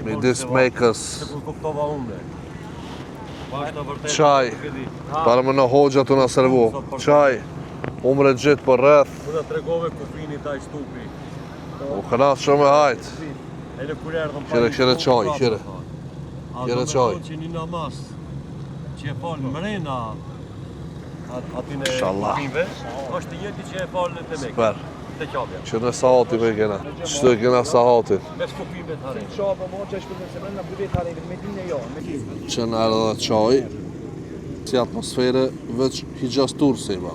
midis mekës, qaj, para më në hoxha të nga servu, qaj, umre gjithë për rreth. Unë tregove kufini taj stupi. U kënaqë shumë e hajt. Qire qaj, qire. Qire qaj. Që një namaz që e falë mrena atine Inshallah. kufinve, është jeti që e falë të mekë. Super. Të qabja. Që në sahati me kena. Qëtë kena sahatin. Mes kufinve të harin. Që në erë dhe qaj, si atmosfere veç hijaz tursi ba.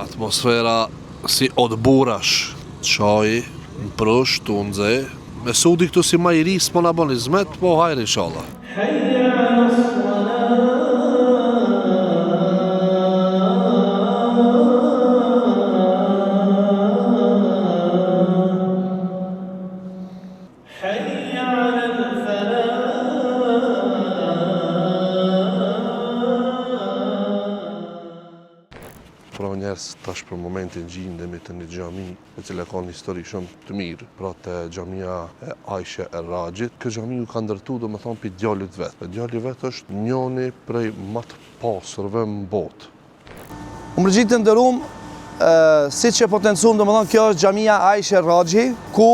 Atmosfera si odburash, qaj, në prush, të unëze. Me sudi këtu si ma i ris, po në abonizmet, po hajri inshallah. Pra njerës tash për momentin gjindemi të një gjami e cila ka një histori shumë të mirë, pra të gjamia e Aisha e Rajit. Kë gjami ju ka ndërtu do me thonë për djallit vetë. Për djallit vetë është njoni prej më të pasërve në botë. Umërgjit të ndërum, si që potencum, do me thonë kjo është gjamia Aisha e Raji, ku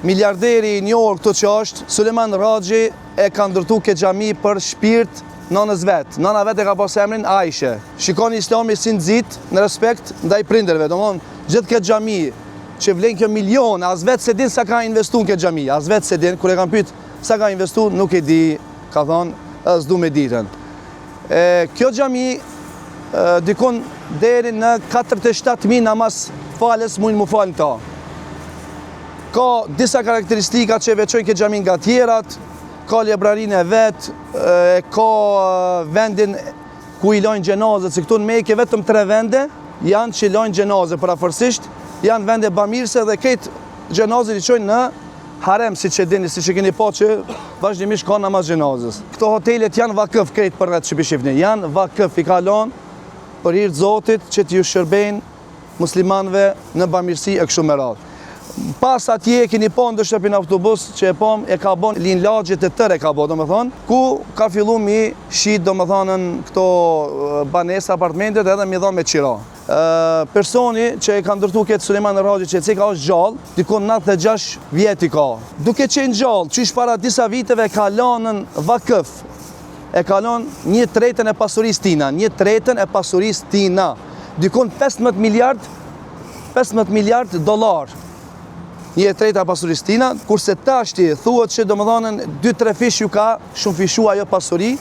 miljarderi i njohur këtu që është, Suleman Raji e ka ndërtu këtë gjami për shpirt nënës vetë. Nëna vetë e ka pas emrin Aisha. Shikoni Islami si nxit në respekt ndaj prindërve. Domthonë gjithë këtë xhami që vlen kjo milion, as vetë se din sa ka investuar këtë xhami, as vetë se din kur e kanë pyet sa ka investuar, nuk e di, ka thonë, as du me ditën. Kjo xhami dikon deri në 47.000 namaz falës mund mu falën ta. Ka disa karakteristika që veçojnë këtë xhami nga tjerat. Ka librarinë e vetë, ka vendin ku i lojnë gjenazët, se këtu në Mekë vetëm 3 vende janë që i lojnë gjenazët, përafërsisht janë vende bamirëse dhe këtë gjenazët i qojnë në harem, si që dini, si që keni po që vazhdimisht ka namaz gjenazës. Këto hotelet janë vakëf këtë për rreth që pishifni, janë vakëf i kalon për hirtë Zotit që t'ju shërbejnë muslimanve në bamirësi e kështu me radhë. Pas atje keni po ndështë për në autobus që e ka bon linë lagjet e tërë e ka bo, do më thonë, ku ka fillu mi shit, do më thonë, në këto banesa, apartamentet edhe mi dha me qira. Personi që e ka ndërtu këtë Suleman Raji që cika është gjallë, dikon 96 vjeti ka. Duke qenë gjallë, që ishë para disa viteve ka lanën vakëf, e ka lanë 1/3 e pasurisë tina, 1/3 e pasurisë tina, dikon 15 miliard dollar. 1/3 e pasurisë tina, kurse tashti thuhet që domethënë 2-3 fish ju ka shumë fishu ajo pasuri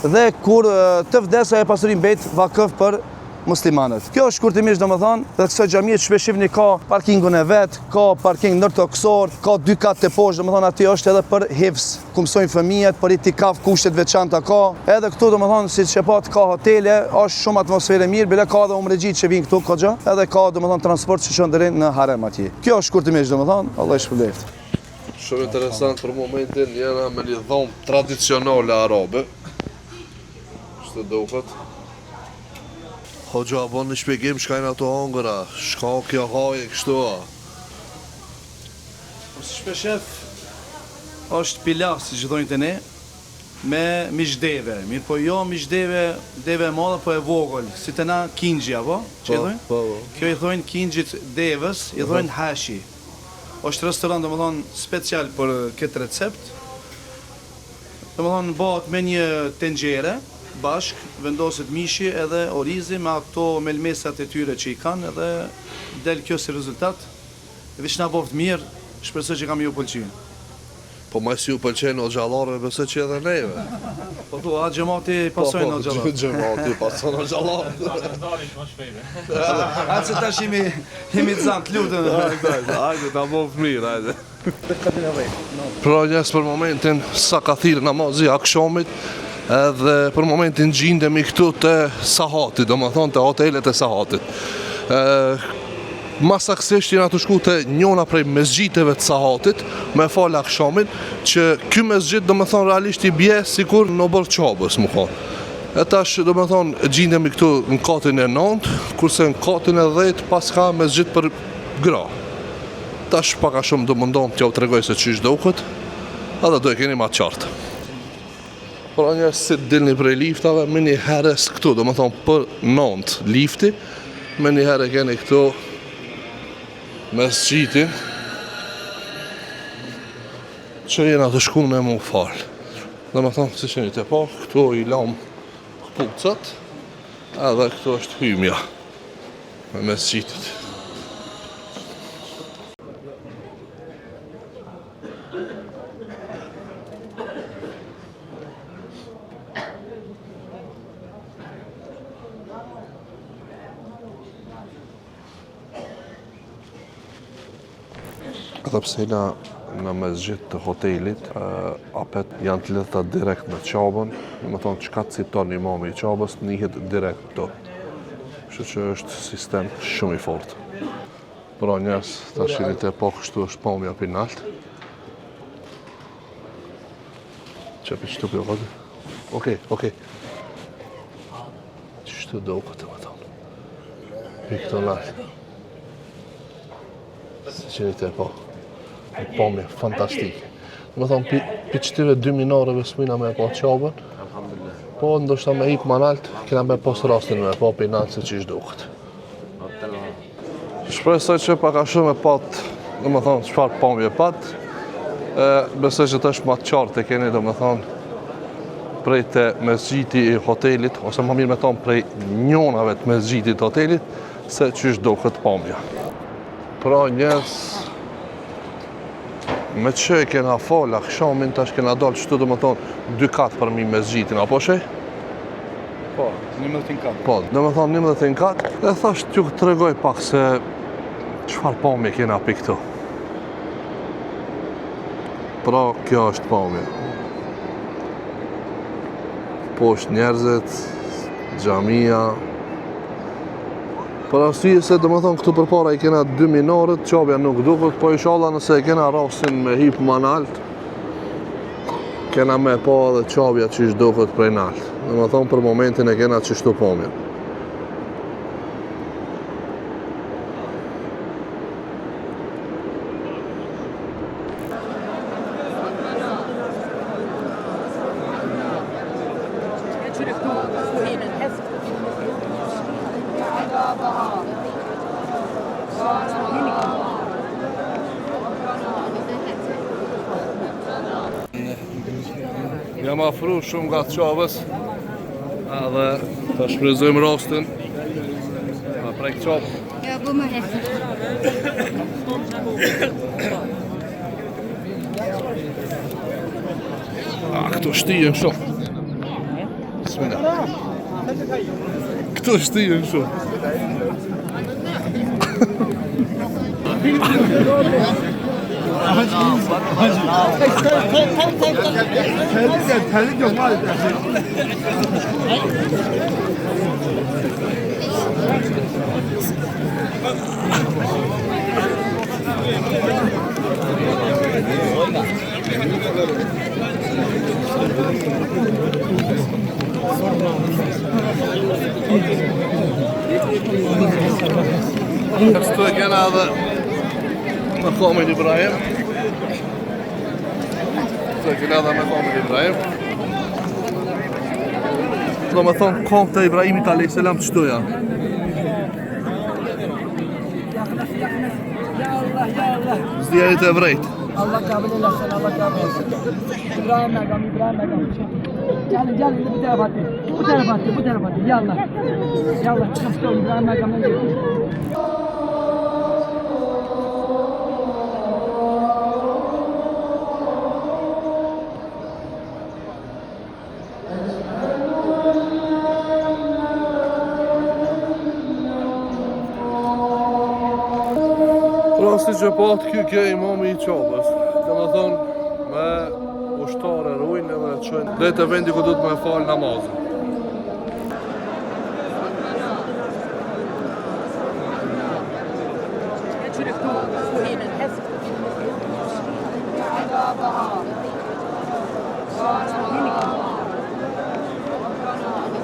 dhe kur të vdes ajo pasuri mbet vakëf për muslimanët. Kjo është kurtimisht domethënë, dhe kësaj xhamie shpesh shihni ka parkingun e vet, ka parking ndërtoksor, ka 2 katë të poshtë, domethënë aty është edhe për hifz, ku mësojnë fëmijët, për itikaf kushtet veçanta ka. Edhe këtu domethënë siç e pat ka hotele, është shumë atmosferë mirë, bile ka edhe umregjit që vinë këtu kogja, edhe ka domethënë transport që shon deri në harem atje. Kjo është kurtimisht domethënë, Allah i shpëlbeft. Shumë interesant për momentin, jena me një dhomë tradicionale arabe. Shtë duket. Hoxha, bon në shpjegim shkajnë ato hongëra, shka kjo haje kështu a? Si shpeshef, është pilav, si që dojnë të ne, me mishdeve. Mirë po jo mishdeve, deve e madhe, po e vogël, si të na kingjia, po? Që i dojnë? Po. Kjo i thojnë kingjit devës, i thojnë hashi. është restoran, do më thonë, special për këtë recept. Do më thonë, bëhet me një tenxhere, bashk, vendoset mishi edhe orizi me ato melmesat e tyre që i kanë edhe del kjo si rezultat. Vish na boft mirë, shpresoj që kam ju pëlqyen. Po ma si ju pëlqenë o gjallarëve, besoj që edhe neve. Po tu, a gjemati pasojnë o gjallarë. Gjemati pasojnë o gjallarë. Hajde se tash jemi të zanë, të lutën. Hajde, ta boft mirë, hajde. Pra njës për momentin, sa ka thirë namazi akshomit, edhe për momentin gjindemi këtu të Sahatit, do më thonë të hotelet e Sahatit. Masaksisht jena të shku të njona prej mesgjiteve të Sahatit, me falë akshamin, që ky mesgjit do më thonë realisht i bje sikur në bërë qabës më konë. E tash do më thonë gjindemi këtu në katin e 9, kurse në katin e 10 pas ka mesgjit për gra. tash pak a shumë do mundom t'ja u tregoj se çish duket, edhe do e keni ma qartë. Pra një si dilni prej liftave, me një herës këtu, do më thonë për 9 lifti, me një herë keni këtu mesgjitin, që jena të shku me mu falë. Do më thonë, si që një të po, këtu i lam këpucat, edhe këtu është hymja me mesgjitit. Edhe pse jena në mesgjit të hotelit, apet janë të lidhta direkt me qabën, do të thonë çka citon imami i qabës nihet direkt këtu. Kështu që është sistem shumë i fortë. Pra njerëz tash jeni të po kështu është pamja pi nalt. Çepi çtu për vodi. Okej. Ç'është duket më thonë. Pikë nalt. Si që jeni të po. Pamje fantastike. Më thonë, pi qëtive 2 minareve s'mina me po qabën, po ndoshta me hip ma nalt, kena me pos rastin me po pi nalt se që ishtë duket. Shpresoj që pak a shumë e pat, do më thonë, çfarë pamje pat, besoj që të është ma qartë e keni, do më thonë, prej të mesgjiti i hotelit, ose më mirë me thonë prej njonave të mesgjiti të hotelit, se që ishtë duket pamja. Pra njës, me që e kena fol, akshamin tash kena dalë qëtu do më thonë 2 katë për mi mesgjitin, apo shej? Po, 11 katë. Po, do më thonë 11 katë, dhe thash t'ju të tregoj pak se çfarë pamje kena pi këtu. Pra, kjo është pamje. Po është njerëzit, xhamia. Për arsye se do më thonë këtu përpara i kena 2 minarët, qabja nuk duket, po inshallah nëse e kena rastin me hip ma nalt, kena me pa edhe qabja që ishtë duket prej nalt. Do më thonë për momentin e kena qështu pamja. Jam afru shumë nga të qabës, edhe të shfryzojmë rastin, a prej qabë. Ja, bu më heftë. Këtu shtijen shumë. Bismillah. Këtu shtijen shumë. terlik yok maalesef. Këtu e kena edhe maqamin Ibrahim. Këtu e kena edhe maqamin Ibrahim. Do me thonë kom të Ibrahimit a.s. qëtu janë. Zdjerit e vrejt. Allah kabul eylesin, Allah kabul eylesin. İbrahim Megam. Gelin bu tarafa atın. Bu tarafa atın. Yallah. Çıkıp İbrahim Megam'dan gelin. Rasti që pat kjo imami I qabës. Dhe më thonë me ushtare rujnë edhe qënë dhe të vendi ku du të me falë namazën.